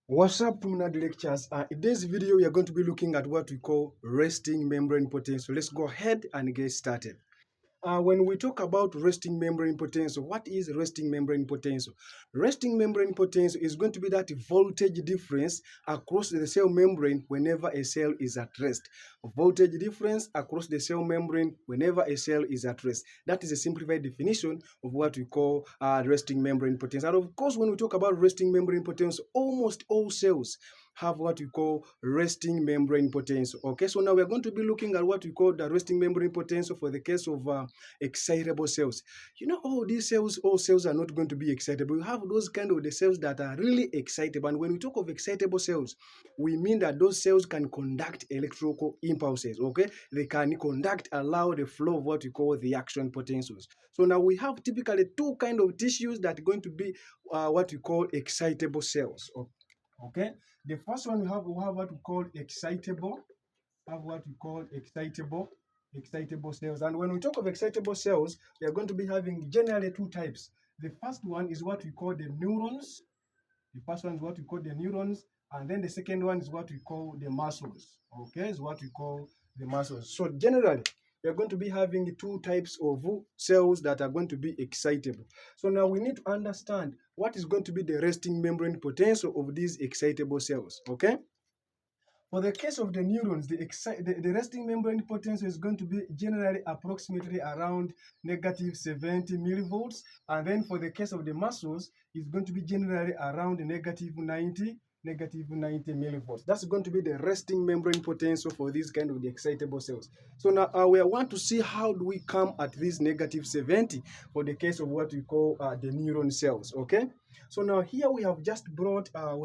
What's up, TUMNAD Lectures? In this video, we are going to be looking at what we call resting membrane potential. Let's go ahead and get started. When we talk about resting membrane potential, what is resting membrane potential? Resting membrane potential is going to be that voltage difference across the cell membrane whenever a cell is at rest. Voltage difference across the cell membrane whenever a cell is at rest. That is a simplified definition of what we call resting membrane potential. And of course, when we talk about resting membrane potential, almost all cells have what we call resting membrane potential. Okay, so now we're going to be looking at what we call the resting membrane potential for the case of excitable cells. You know, all cells are not going to be excitable. You have those kind of the cells that are really excitable. And when we talk of excitable cells, we mean that those cells can conduct electrical impulses. Okay, they can allow the flow of what we call the action potentials. So now we have typically two kind of tissues that are going to be what we call excitable cells. Okay, the first one we have what we call excitable cells. And when we talk of excitable cells, we are going to be having generally two types. The first one is what we call the neurons. The first one is what we call the neurons, and then the second one is what we call the muscles. Okay, is what we call the muscles. So generally, we are going to be having two types of cells that are going to be excitable. So now we need to understand what is going to be the resting membrane potential of these excitable cells. Okay. For the case of the neurons, the resting membrane potential is going to be generally approximately around negative 70 millivolts. And then for the case of the muscles, it's going to be generally around negative 90 millivolts. That's going to be the resting membrane potential for these kind of the excitable cells. So now we want to see how do we come at this negative 70 for the case of what we call the neuron cells. Okay. So now here we have just brought a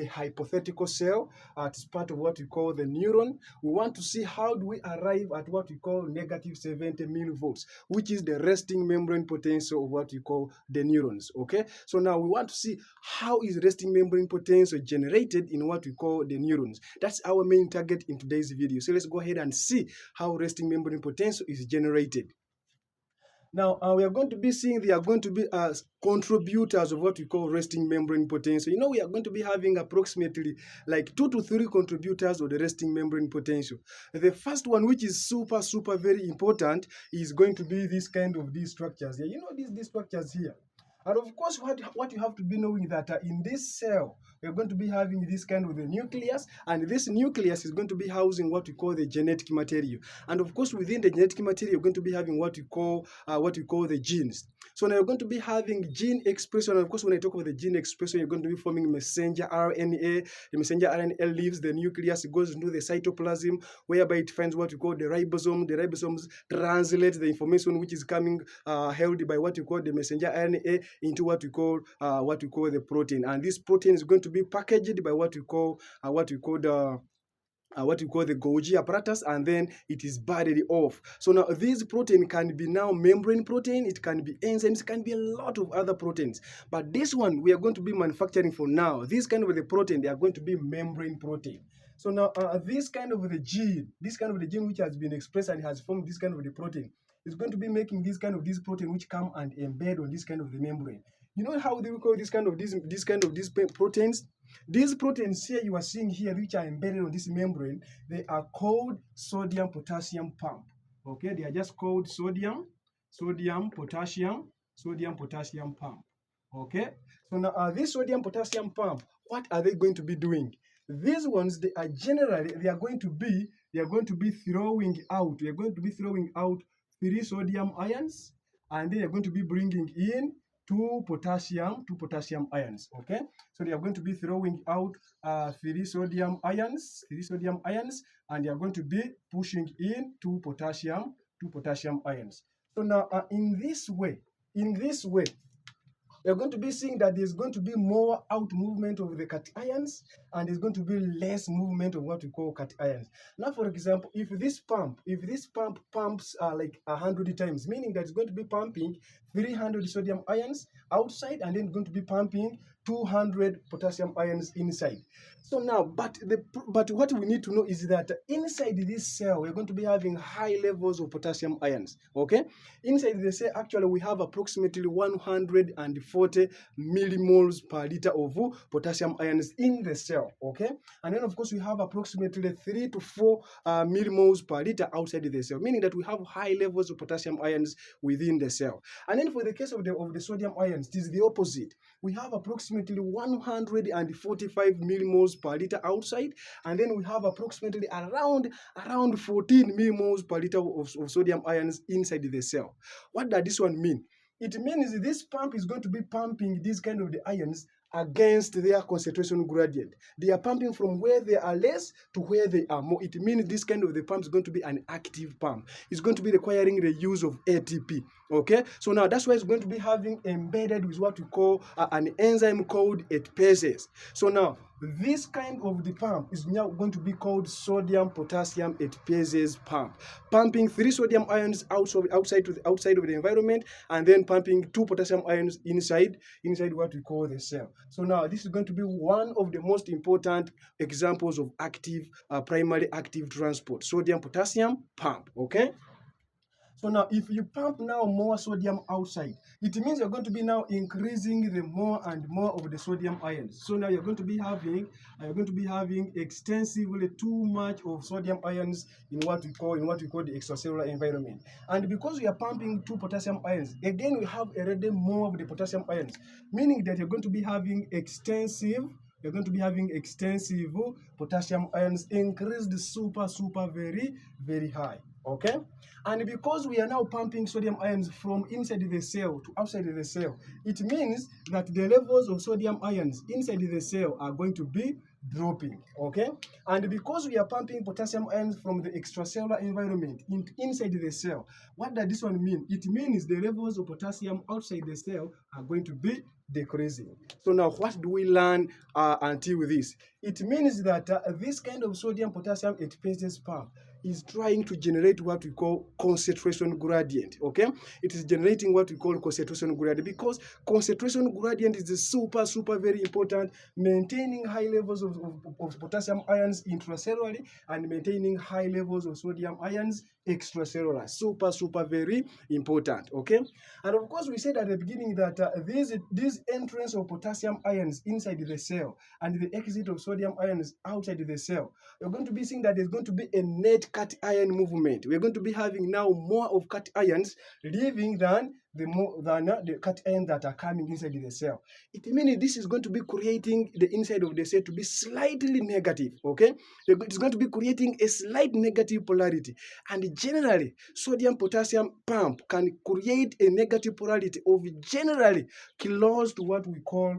hypothetical cell as part of what we call the neuron. We want to see how do we arrive at what we call negative 70 millivolts, which is the resting membrane potential of what we call the neurons. Okay, so now we want to see how is resting membrane potential generated in what we call the neurons. That's our main target in today's video. So let's go ahead and see how resting membrane potential is generated. Now, we are going to be seeing they are going to be as contributors of what we call resting membrane potential. You know, we are going to be having approximately like 2 to 3 contributors of the resting membrane potential. The first one, which is super very important, is going to be this kind of these structures here. You know, these structures here. And of course, what you have to be knowing that in this cell, we're going to be having this kind of the nucleus, and this nucleus is going to be housing what we call the genetic material. And of course, within the genetic material, you're going to be having what we call the genes. So now you're going to be having gene expression. And of course, when I talk about the gene expression, you're going to be forming messenger RNA. The messenger RNA leaves the nucleus, it goes into the cytoplasm, whereby it finds what we call the ribosome. The ribosomes translate the information which is coming held by what we call the messenger RNA into what we call the protein. And this protein is going to be packaged by what we call the Golgi apparatus, and then it is buried off. So now this protein can be now membrane protein, it can be enzymes, it can be a lot of other proteins. But this one we are going to be manufacturing for now. This kind of the protein, they are going to be membrane protein. So now this kind of the gene which has been expressed and has formed this kind of the protein is going to be making this protein which come and embed on this kind of the membrane. You know how they call these proteins? These proteins here you are seeing here, which are embedded on this membrane, they are called sodium-potassium pump. Okay, they are just called sodium-potassium pump. Okay, so now this sodium-potassium pump, what are they going to be doing? These ones, they are going to be throwing out. They are going to be throwing out 3 sodium ions, and then you're going to be bringing in 2 potassium ions. Okay, so they are going to be throwing out 3 sodium ions, and they are going to be pushing in 2 potassium ions. So now in this way, you're going to be seeing that there's going to be more out movement of the cations, and there's going to be less movement of what we call cations. Now, for example, if this pump pumps like 100 times, meaning that it's going to be pumping 300 sodium ions outside, and then going to be pumping 200 potassium ions inside. So now, but what we need to know is that inside this cell, we're going to be having high levels of potassium ions, okay? Inside the cell, actually, we have approximately 140 millimoles per liter of potassium ions in the cell, okay? And then, of course, we have approximately 3 to 4 millimoles per liter outside the cell, meaning that we have high levels of potassium ions within the cell. And then for the case of the sodium ions, it is the opposite. We have approximately 145 millimoles per liter outside, and then we have approximately around 14 millimoles per liter of sodium ions inside the cell. What does this one mean? It means this pump is going to be pumping these kind of the ions against their concentration gradient. They are pumping from where they are less to where they are more. It means this kind of the pump is going to be an active pump. It's going to be requiring the use of ATP. Okay, so now that's why it's going to be having embedded with what we call an enzyme called ATPases. So now this kind of the pump is now going to be called sodium potassium ATPases pump, pumping 3 sodium ions outside of the environment, and then pumping 2 potassium ions inside what we call the cell. So now this is going to be one of the most important examples of active primary active transport, sodium potassium pump. Okay. So now, if you pump now more sodium outside, it means you're going to be now increasing the more and more of the sodium ions. So now you're going to be having extensively too much of sodium ions in what we call the extracellular environment. And because we are pumping 2 potassium ions, again we have already more of the potassium ions, meaning that you're going to be having extensive potassium ions, increased super very, very high. Okay? And because we are now pumping sodium ions from inside the cell to outside the cell, it means that the levels of sodium ions inside the cell are going to be dropping, okay? And because we are pumping potassium ions from the extracellular environment inside the cell, what does this one mean? It means the levels of potassium outside the cell are going to be decreasing. So now what do we learn until this? It means that this kind of sodium potassium ATPases pump is trying to generate what we call concentration gradient, okay? It is generating what we call concentration gradient, because concentration gradient is super very important, maintaining high levels of potassium ions intracellularly and maintaining high levels of sodium ions extracellular. Super very important, okay? And of course, we said at the beginning that this entrance of potassium ions inside the cell and the exit of sodium ions outside the cell, you're going to be seeing that there's going to be a net cation movement. We're going to be having now more of cations leaving than the cations that are coming inside the cell. It means this is going to be creating the inside of the cell to be slightly negative, okay? It's going to be creating a slight negative polarity. And generally, sodium potassium pump can create a negative polarity of generally close to what we call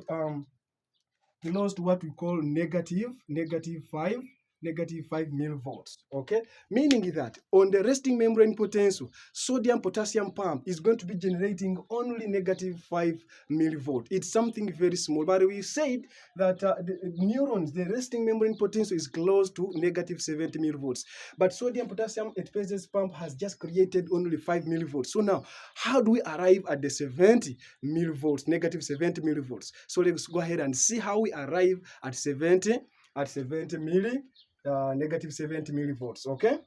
negative 5 millivolts, okay? Meaning that on the resting membrane potential, sodium potassium pump is going to be generating only negative 5 millivolts. It's something very small, but we said that the resting membrane potential is close to negative 70 millivolts. But sodium potassium ATPases pump has just created only 5 millivolts. So now, how do we arrive at the 70 millivolts, negative 70 millivolts? So let's go ahead and see how we arrive at 70 negative 70 millivolts, okay?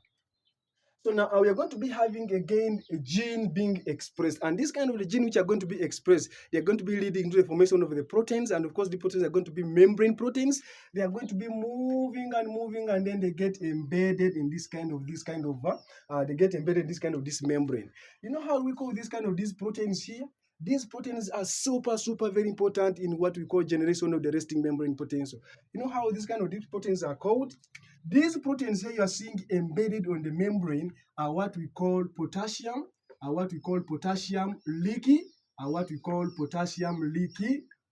So now we are going to be having again a gene being expressed, and this kind of the gene which are going to be expressed, they are going to be leading to the formation of the proteins, and of course the proteins are going to be membrane proteins. They are going to be moving, and then they get embedded in this membrane. You know how we call these proteins here? These proteins are super very important in what we call generation of the resting membrane potential. You know how these proteins are called? These proteins here you are seeing embedded on the membrane are what we call potassium leaky,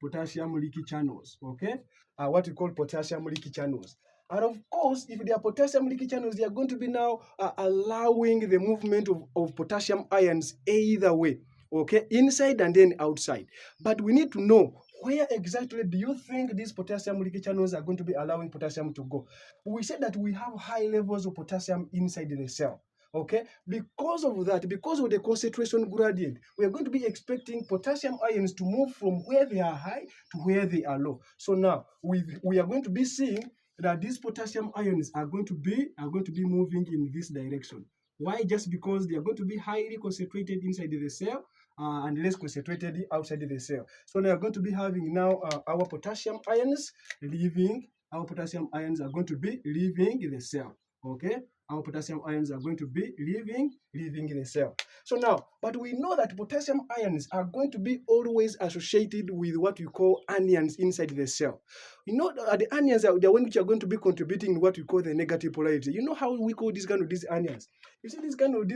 potassium leaky channels, okay? What we call potassium leaky channels. And of course, if they are potassium leaky channels, they are going to be now allowing the movement of potassium ions either way, okay, inside and then outside. But we need to know where exactly do you think these potassium leaky channels are going to be allowing potassium to go? We said that we have high levels of potassium inside the cell. Okay, because of that, because of the concentration gradient, we are going to be expecting potassium ions to move from where they are high to where they are low. So now we are going to be seeing that these potassium ions are going to be moving in this direction. Why? Just because they are going to be highly concentrated inside the cell and less concentrated outside the cell. So we are going to be having now our potassium ions leaving. Our potassium ions are going to be leaving the cell. Okay, our potassium ions are going to be leaving the cell. So now, but we know that potassium ions are going to be always associated with what we call anions inside the cell. You know, the anions are the ones which are going to be contributing to what we call the negative polarity. You know how we call this kind of these anions? You see, this kind of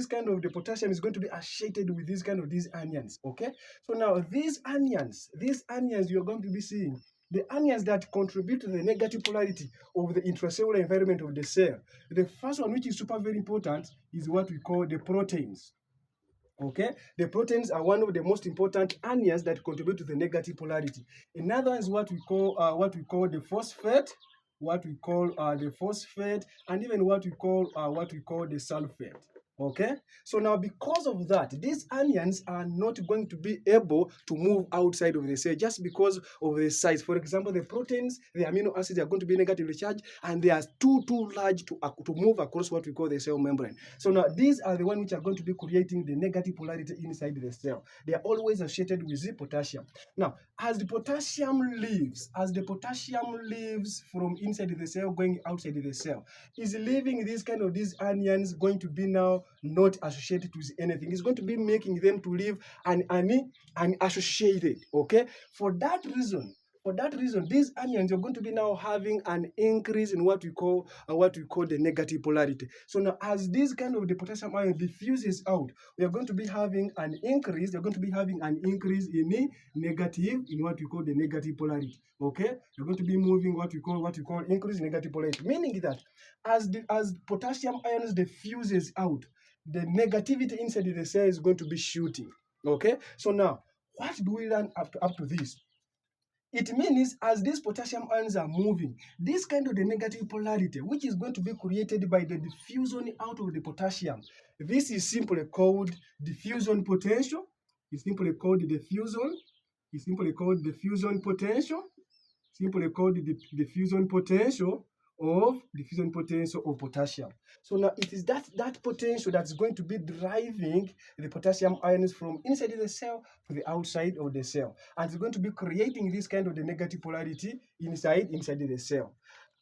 the potassium is going to be associated with this kind of these anions. Okay, so now these anions you're going to be seeing the anions that contribute to the negative polarity of the intracellular environment of the cell. The first one, which is super very important, is what we call the proteins. Okay, the proteins are one of the most important anions that contribute to the negative polarity. Another one is what we call the phosphate, and even what we call the sulfate. Okay, so now because of that, these anions are not going to be able to move outside of the cell just because of the size. For example, the proteins, the amino acids are going to be negatively charged and they are too large to move across what we call the cell membrane. So now these are the ones which are going to be creating the negative polarity inside the cell. They are always associated with the potassium. Now, as the potassium leaves from inside the cell going outside the cell, is leaving these anions going to be now not associated with anything. It's going to be making them to live unassociated. Okay, for that reason, these anions are going to be now having an increase in what we call the negative polarity. So now, as this kind of the potassium ion diffuses out, we are going to be having an increase. They're going to be having an increase in the negative, in what we call the negative polarity. Okay, you're going to be moving what we call increase negative polarity, meaning that as potassium ions diffuses out, the negativity inside the cell is going to be shooting. Okay, so now what do we learn up to this? It means as these potassium ions are moving, this kind of the negative polarity, which is going to be created by the diffusion out of the potassium, this is simply called diffusion potential. It's simply called diffusion. It's simply called diffusion potential. Simply called the diffusion potential of potassium. So now it is that potential that's going to be driving the potassium ions from inside the cell to the outside of the cell, and it's going to be creating this kind of the negative polarity inside the cell.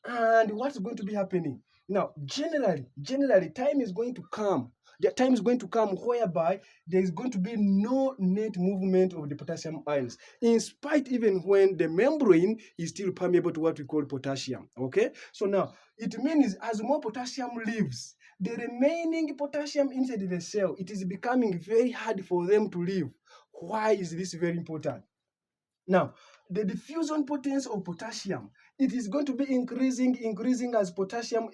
And what's going to be happening now? Generally, time is going to come. The time is going to come whereby there is going to be no net movement of the potassium ions, in spite even when the membrane is still permeable to what we call potassium. Okay, so now it means as more potassium leaves, the remaining potassium inside the cell, it is becoming very hard for them to leave. Why is this very important? Now, the diffusion potential of potassium, it is going to be increasing as potassium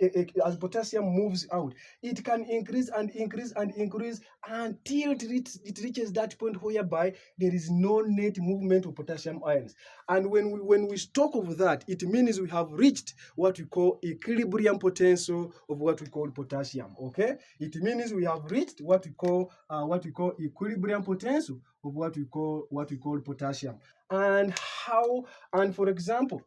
moves out. It can increase and increase and increase until it reaches that point whereby there is no net movement of potassium ions. And when we talk of that, it means we have reached what we call equilibrium potential of what we call potassium. Okay, it means we have reached what we call equilibrium potential of what we call potassium. And for example,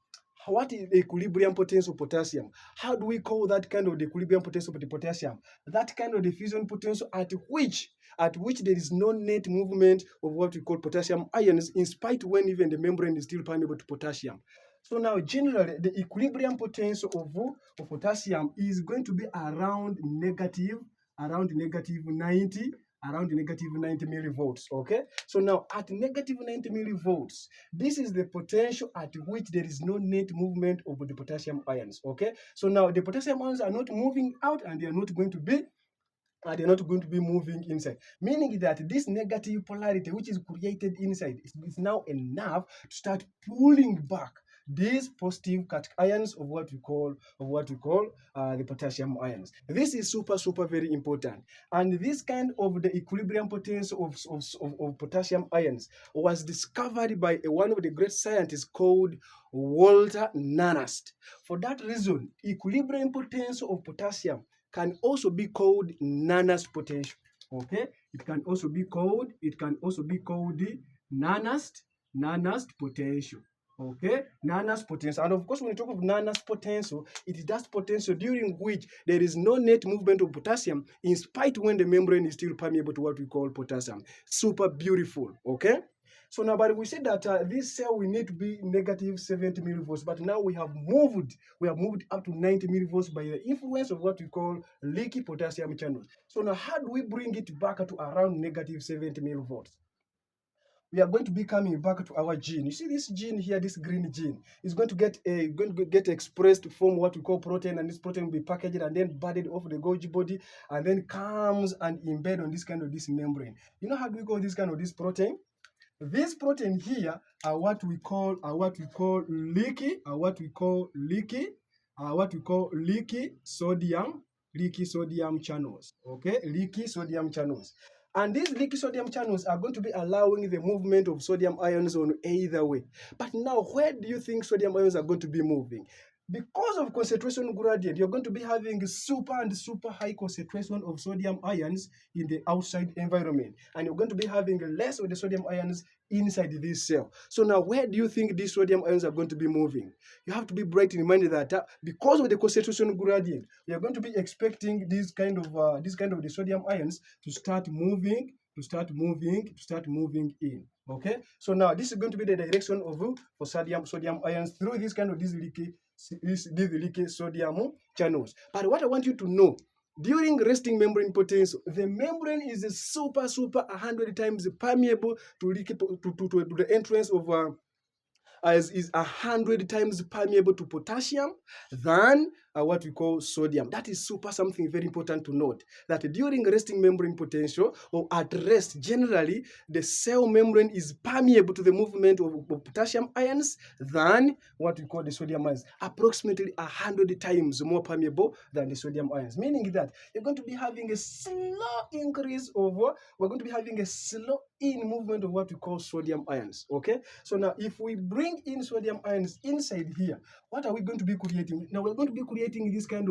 what is the equilibrium potential of potassium? How do we call that kind of the equilibrium potential of the potassium? That kind of diffusion potential at which there is no net movement of what we call potassium ions, in spite when even the membrane is still permeable to potassium. So now, generally, the equilibrium potential of potassium is going to be around negative 90 millivolts. Okay, so now at negative 90 millivolts, this is the potential at which there is no net movement of the potassium ions. Okay, so now the potassium ions are not moving out, and they are not going to be moving inside, meaning that this negative polarity which is created inside is now enough to start pulling back these positive cations of what we call the potassium ions. This is super very important, and this kind of the equilibrium potential of potassium ions was discovered by one of the great scientists called Walter Nernst. For that reason, equilibrium potential of potassium can also be called nernst potential. Okay, it can also be called the nernst potential. Okay, nernst potential. And of course, when you talk of nernst potential, it is that potential during which there is no net movement of potassium, in spite when the membrane is still permeable to what we call potassium. Super beautiful. Okay. So now, but we said that this cell will need to be negative 70 millivolts, but now we have moved up to 90 millivolts by the influence of what we call leaky potassium channels. So now, how do we bring it back to around negative 70 millivolts? We are going to be coming back to our gene. You see this gene here, this green gene, is going to get expressed to form what we call protein, and this protein will be packaged and then budded off the Golgi body, and then comes and embed on this membrane. You know how do we call this protein? This protein here are what we call leaky sodium channels. Okay, leaky sodium channels. And these leaky sodium channels are going to be allowing the movement of sodium ions on either way. But now, where do you think sodium ions are going to be moving? Because of concentration gradient, you're going to be having super high concentration of sodium ions in the outside environment, and you're going to be having less of the sodium ions inside this cell. So now, where do you think these sodium ions are going to be moving? You have to be bright in mind that because of the concentration gradient, we are going to be expecting this kind of the sodium ions to start moving in. Okay, so now this is going to be the direction of for sodium ions through these leaky sodium channels. But what I want you to know, during resting membrane potential, the membrane is super 100 times permeable to the entrance of is 100 times permeable to potassium than what we call sodium. That is something very important to note, that during resting membrane potential or at rest, generally the cell membrane is permeable to the movement of potassium ions than what we call the sodium ions, approximately 100 times more permeable than the sodium ions, meaning that you're going to be having a slow increase of we're going to be having a slow in movement of what we call sodium ions. Okay, so now if we bring in sodium ions inside here, what are we going to be creating? Now we're going to be creating this kind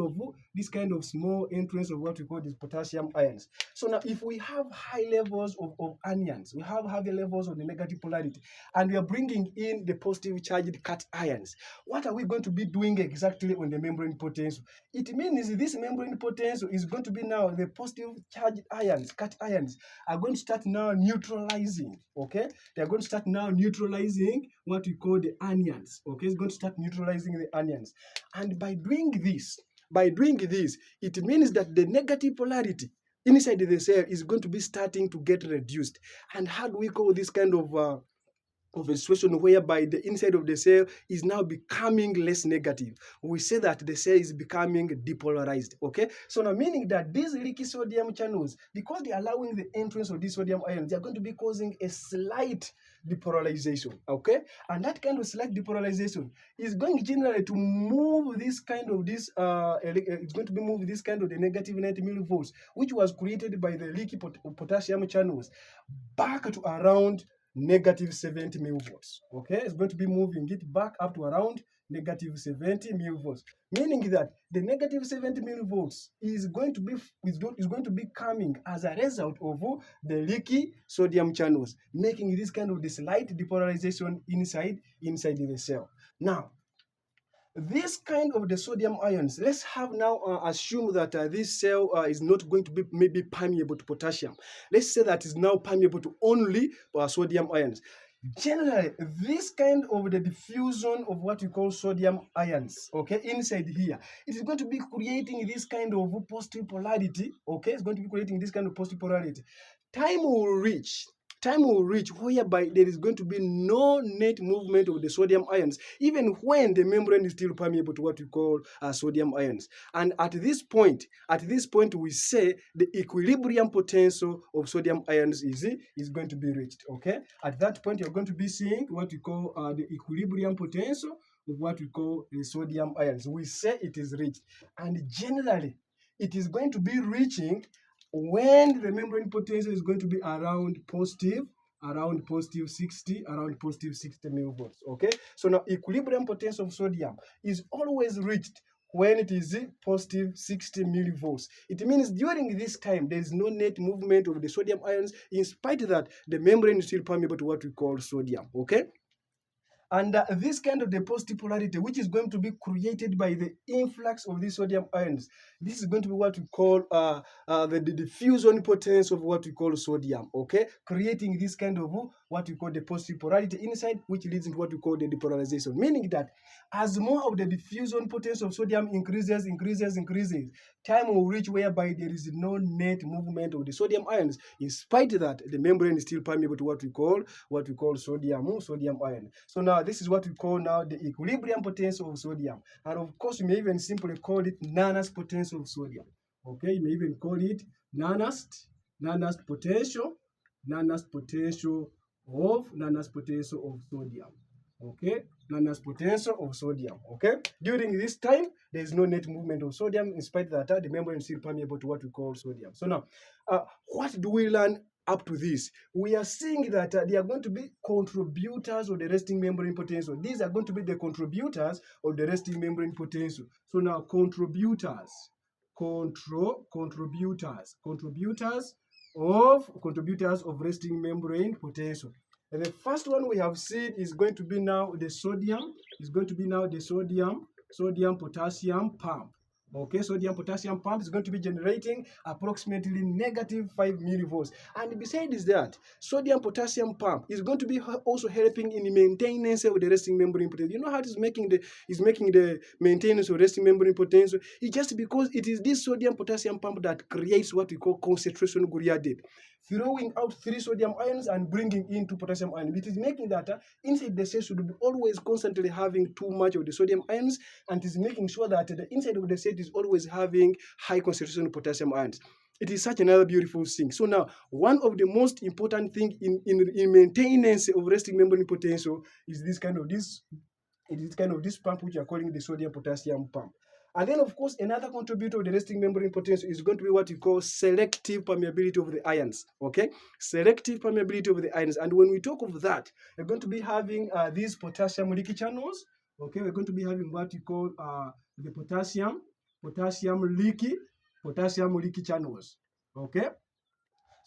of small entrance of what we call these potassium ions. So now if we have high levels of anions, we have high levels of the negative polarity, and we are bringing in the positive charged cation ions, what are we going to be doing exactly on the membrane potential? It means this membrane potential is going to be now the positive charged ions, cation ions, are going to start now neutralizing. Okay, they are going to start now neutralizing what we call the anions. Okay, it's going to start neutralizing the anions, and by doing this, it means that the negative polarity inside the cell is going to be starting to get reduced. And how do we call this kind of a situation whereby the inside of the cell is now becoming less negative? We say that the cell is becoming depolarized. Okay, so now meaning that these leaky sodium channels, because they are allowing the entrance of these sodium ions, they are going to be causing a slight depolarization. Okay, and that kind of slight depolarization is going generally to move it's going to be move this kind of the negative 90 millivolts, which was created by the leaky potassium channels, back to around negative 70 millivolts. Okay, it's going to be moving it back up to around negative 70 millivolts, meaning that the negative 70 millivolts is going to be coming as a result of the leaky sodium channels, making this kind of the slight depolarization inside the cell. Now, this kind of the sodium ions, let's have now assume that this cell is not going to be maybe permeable to potassium. Let's say that is now permeable to only sodium ions. Generally, this kind of the diffusion of what we call sodium ions, okay, inside here, it is going to be creating this kind of positive polarity. Okay, it's going to be creating this kind of positive polarity. Time will reach whereby there is going to be no net movement of the sodium ions, even when the membrane is still permeable to what we call sodium ions. And at this point, we say the equilibrium potential of sodium ions is going to be reached. Okay, at that point, you're going to be seeing what we call the equilibrium potential of what we call the sodium ions. We say it is reached, and generally, it is going to be reaching when the membrane potential is going to be around positive 60 millivolts. Okay, so now equilibrium potential of sodium is always reached when it is positive 60 millivolts. It means during this time, there is no net movement of the sodium ions, in spite of that, the membrane is still permeable to what we call sodium, okay? And this kind of the positive polarity, which is going to be created by the influx of these sodium ions, this is going to be what we call the diffusion potential of what we call sodium, okay? Creating this kind of what we call the positive polarity inside, which leads into what we call the depolarization. Meaning that as more of the diffusion potential of sodium increases, time will reach whereby there is no net movement of the sodium ions. In spite of that, the membrane is still permeable to what we call sodium ion. So now this is what we call now the equilibrium potential of sodium. And of course, you may even simply call it nernst potential of sodium. Okay, you may even call it nernst potential of sodium. Okay, nernst potential of sodium. Okay, during this time, there is no net movement of sodium, in spite of that the membrane is still permeable to what we call sodium. So now, what do we learn up to this? We are seeing that they are going to be contributors of the resting membrane potential. These are going to be the contributors of the resting membrane potential. So now, contributors of resting membrane potential. And the first one we have seen is going to be now the sodium. Sodium potassium pump. Okay, sodium potassium pump is going to be generating approximately -5 millivolts. And besides that, sodium potassium pump is going to be also helping in the maintenance of the resting membrane potential. You know how it is making the maintenance of resting membrane potential? It's just because it is this sodium potassium pump that creates what we call concentration gradient, throwing out 3 sodium ions and bringing in 2 potassium ions. It is making that inside the cell should be always constantly having too much of the sodium ions, and it is making sure that the inside of the cell is always having high concentration of potassium ions. It is such another beautiful thing. So now, one of the most important thing in maintenance of resting membrane potential is this kind of this pump, which we are calling the sodium potassium pump. And then, of course, another contributor of the resting membrane potential is going to be what we call selective permeability of the ions. Okay, selective permeability of the ions. And when we talk of that, we're going to be having these potassium leaky channels. Okay, we're going to be having what we call the potassium leaky channels. Okay.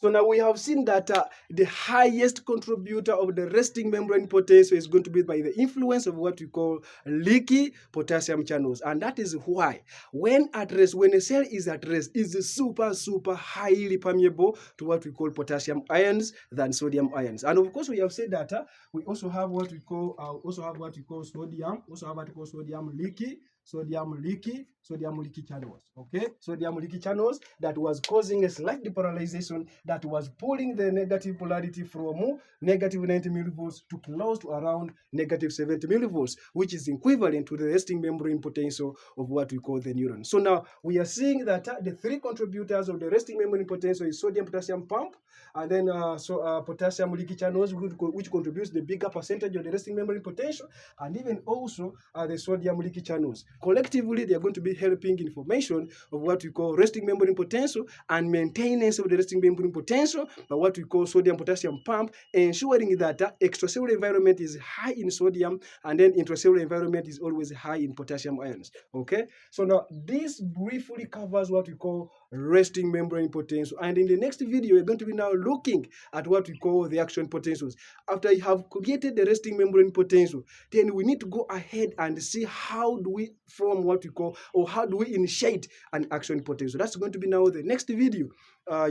So now we have seen that the highest contributor of the resting membrane potential is going to be by the influence of what we call leaky potassium channels. And that is why when at rest, when a cell is at rest, it's super highly permeable to what we call potassium ions than sodium ions. And of course, we have said that we also have what we call sodium leaky channels. Okay, sodium leaky channels that was causing a slight depolarization, that was pulling the negative polarity from negative 90 millivolts to close to around negative 70 millivolts, which is equivalent to the resting membrane potential of what we call the neuron. So now we are seeing that the 3 contributors of the resting membrane potential is sodium potassium pump, and then potassium leaky channels, which contributes the bigger percentage of the resting membrane potential, and even also the sodium leaky channels. Collectively, they are going to be helping information of what we call resting membrane potential and maintenance of the resting membrane potential by what we call sodium potassium pump, ensuring that extracellular environment is high in sodium, and then intracellular environment is always high in potassium ions. Okay, so now this briefly covers what we call resting membrane potential, and in the next video we're going to be now looking at what we call the action potentials. After you have created the resting membrane potential, then we need to go ahead and see how do we form what we call, or how do we initiate an action potential. That's going to be now the next video,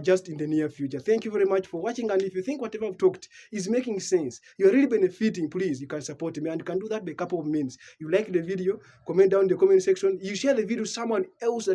just in the near future. Thank you very much for watching, and if you think whatever I've talked is making sense, you're really benefiting, please, you can support me, and you can do that by a couple of means. You like the video, comment down in the comment section, you share the video to someone else that